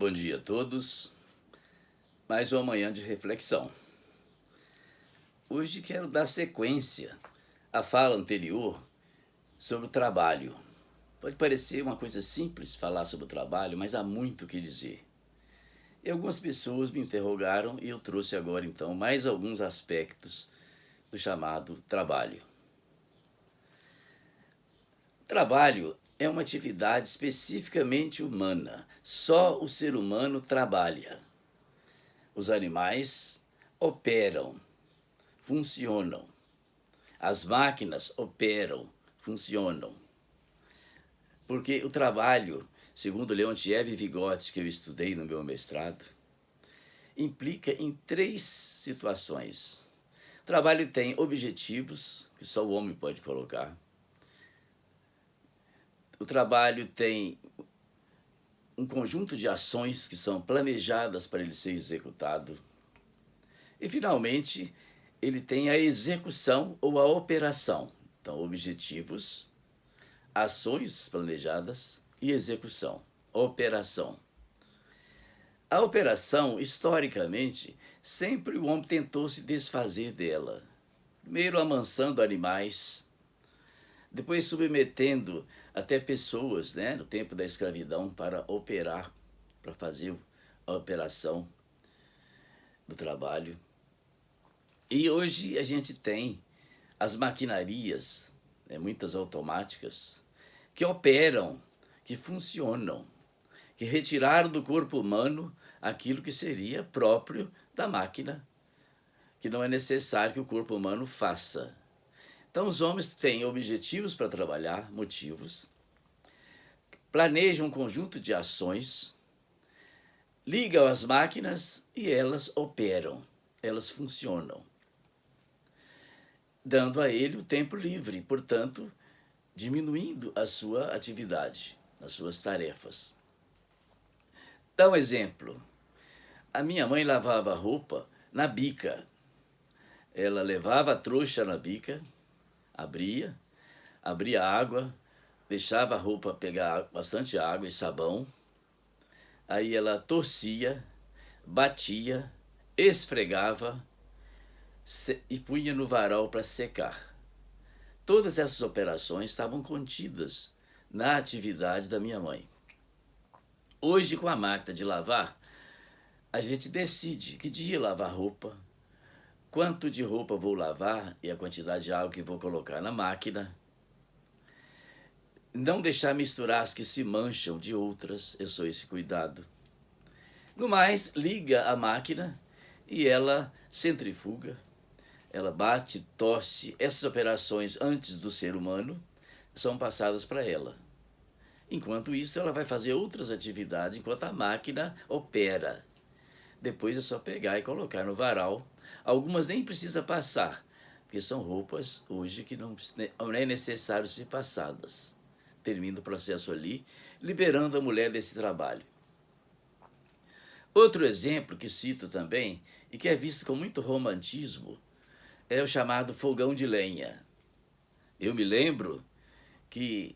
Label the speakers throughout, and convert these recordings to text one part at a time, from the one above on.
Speaker 1: Bom dia a todos. Mais uma manhã de reflexão. Hoje quero dar sequência à fala anterior sobre o trabalho. Pode parecer uma coisa simples falar sobre o trabalho, mas há muito o que dizer. E algumas pessoas me interrogaram e eu trouxe agora então mais alguns aspectos do chamado trabalho. O trabalho é uma atividade especificamente humana. Só o ser humano trabalha. Os animais operam, funcionam. As máquinas operam, funcionam. Porque o trabalho, segundo Leontiev e Vygotsky, que eu estudei no meu mestrado, implica em 3 situações. O trabalho tem objetivos, que só o homem pode colocar. O trabalho tem um conjunto de ações que são planejadas para ele ser executado. E, finalmente, ele tem a execução ou a operação. Então, objetivos, ações planejadas e execução, operação. A operação, historicamente, sempre o homem tentou se desfazer dela. Primeiro amansando animais, depois submetendo até pessoas, no tempo da escravidão, para operar, para fazer a operação do trabalho. E hoje a gente tem as maquinarias, muitas automáticas, que operam, que funcionam, que retiraram do corpo humano aquilo que seria próprio da máquina, que não é necessário que o corpo humano faça. Então, os homens têm objetivos para trabalhar, motivos, planejam um conjunto de ações, ligam as máquinas e elas operam, elas funcionam, dando a ele o tempo livre, portanto, diminuindo a sua atividade, as suas tarefas. Dá um exemplo. A minha mãe lavava roupa na bica. Ela levava a trouxa na bica, abria a água, deixava a roupa pegar bastante água e sabão, aí ela torcia, batia, esfregava e punha no varal para secar. Todas essas operações estavam contidas na atividade da minha mãe. Hoje, com a máquina de lavar, a gente decide que dia lavar roupa, quanto de roupa vou lavar e a quantidade de água que vou colocar na máquina. Não deixar misturar as que se mancham de outras, eu sou esse cuidado. No mais, liga a máquina e ela centrifuga, ela bate, torce. Essas operações antes do ser humano são passadas para ela. Enquanto isso, ela vai fazer outras atividades enquanto a máquina opera. Depois é só pegar e colocar no varal. Algumas nem precisa passar, porque são roupas hoje que não é necessário ser passadas. Termina o processo ali, liberando a mulher desse trabalho. Outro exemplo que cito também, e que é visto com muito romantismo, é o chamado fogão de lenha. Eu me lembro que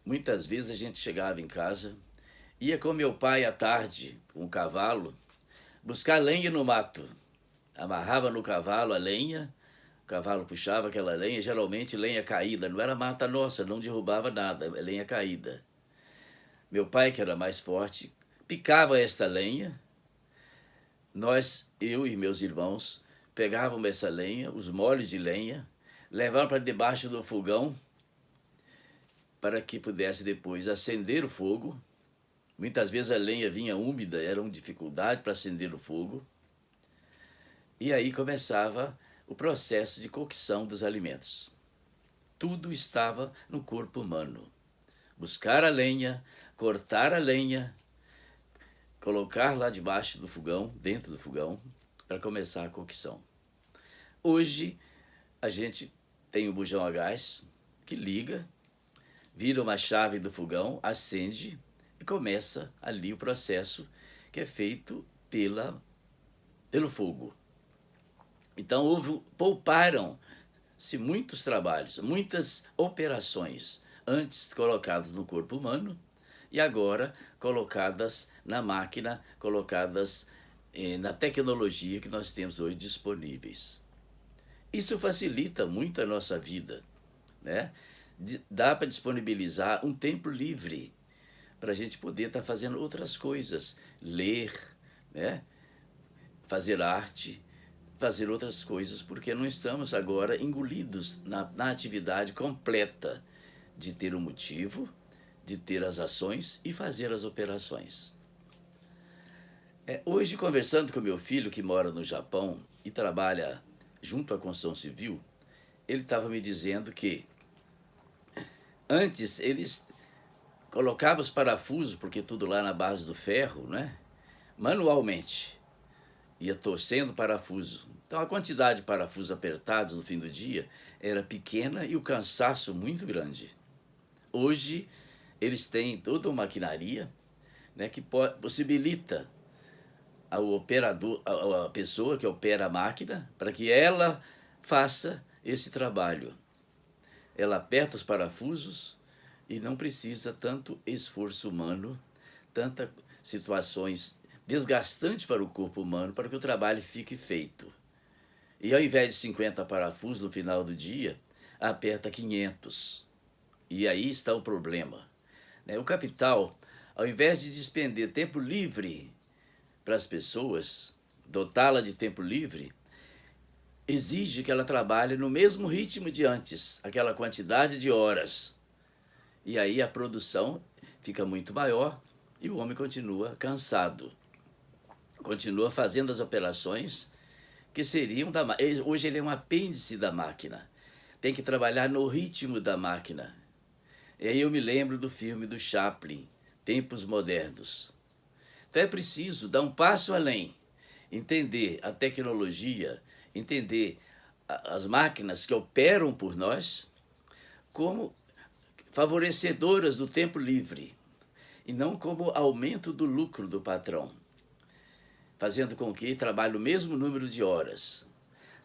Speaker 1: muitas vezes a gente chegava em casa, ia com meu pai à tarde, com o cavalo, buscar lenha no mato. Amarrava no cavalo a lenha, o cavalo puxava aquela lenha, geralmente lenha caída, não era mata nossa, não derrubava nada, lenha caída. Meu pai, que era mais forte, picava esta lenha, eu e meus irmãos, pegávamos essa lenha, os molhos de lenha, levávamos para debaixo do fogão, para que pudesse depois acender o fogo. Muitas vezes a lenha vinha úmida, era uma dificuldade para acender o fogo. E aí começava o processo de cocção dos alimentos. Tudo estava no corpo humano. Buscar a lenha, cortar a lenha, colocar lá debaixo do fogão, dentro do fogão, para começar a cocção. Hoje, a gente tem o bujão a gás que liga, vira uma chave do fogão, acende e começa ali o processo que é feito pelo fogo. Então, pouparam-se muitos trabalhos, muitas operações antes colocadas no corpo humano e agora colocadas na máquina, colocadas na tecnologia que nós temos hoje disponíveis. Isso facilita muito a nossa vida, né? Dá para disponibilizar um tempo livre para a gente poder estar fazendo outras coisas, ler, né? Fazer arte, fazer outras coisas, porque não estamos agora engolidos na atividade completa de ter um motivo, de ter as ações e fazer as operações. Hoje, conversando com meu filho, que mora no Japão e trabalha junto à construção civil, ele estava me dizendo que antes eles colocavam os parafusos, porque tudo lá na base do ferro, né? Manualmente. Ia torcendo o parafuso. Então a quantidade de parafusos apertados no fim do dia era pequena e o cansaço muito grande. Hoje eles têm toda uma maquinaria, né, que possibilita ao operador, a pessoa que opera a máquina, para que ela faça esse trabalho. Ela aperta os parafusos e não precisa tanto esforço humano, tantas situações desgastantes para o corpo humano para que o trabalho fique feito. E ao invés de 50 parafusos no final do dia, aperta 500. E aí está o problema. O capital, ao invés de despender tempo livre para as pessoas, dotá-la de tempo livre, exige que ela trabalhe no mesmo ritmo de antes, aquela quantidade de horas. E aí a produção fica muito maior e o homem continua cansado. Continua fazendo as operações que seriam da máquina. Hoje ele é um apêndice da máquina. Tem que trabalhar no ritmo da máquina. E aí eu me lembro do filme do Chaplin, Tempos Modernos. Então é preciso dar um passo além, entender a tecnologia, entender as máquinas que operam por nós como favorecedoras do tempo livre e não como aumento do lucro do patrão, fazendo com que trabalhe o mesmo número de horas.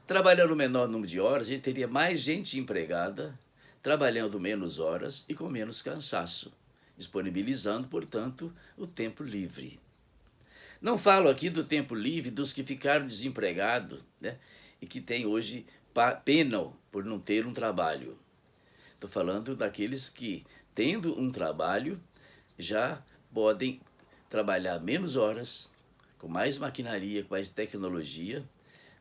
Speaker 1: Trabalhando o menor número de horas, a gente teria mais gente empregada, trabalhando menos horas e com menos cansaço, disponibilizando, portanto, o tempo livre. Não falo aqui do tempo livre dos que ficaram desempregados, né, e que têm hoje penam por não ter um trabalho. Estou falando daqueles que, tendo um trabalho, já podem trabalhar menos horas, com mais maquinaria, com mais tecnologia,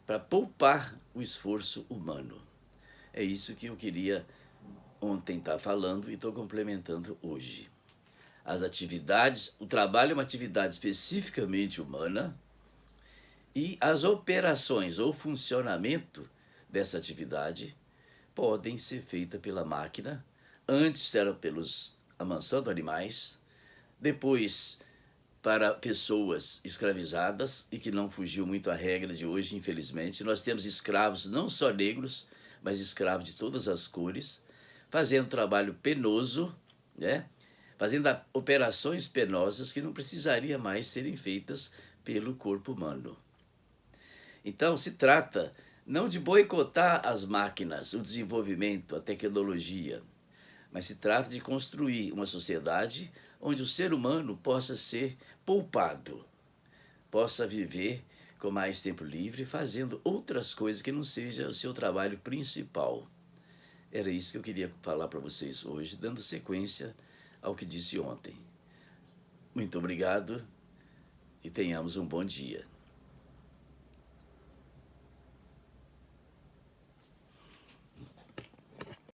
Speaker 1: para poupar o esforço humano. É isso que eu queria ontem estar falando e estou complementando hoje. As atividades, o trabalho é uma atividade especificamente humana e as operações ou funcionamento dessa atividade podem ser feitas pela máquina. Antes era pelos amansando animais, depois para pessoas escravizadas e que não fugiu muito à regra de hoje, infelizmente. Nós temos escravos não só negros, mas escravos de todas as cores, fazendo trabalho penoso, né? Fazendo operações penosas que não precisaria mais serem feitas pelo corpo humano. Então se trata não de boicotar as máquinas, o desenvolvimento, a tecnologia, mas se trata de construir uma sociedade onde o ser humano possa ser poupado, possa viver com mais tempo livre, fazendo outras coisas que não seja o seu trabalho principal. Era isso que eu queria falar para vocês hoje, dando sequência ao que disse ontem. Muito obrigado e tenhamos um bom dia.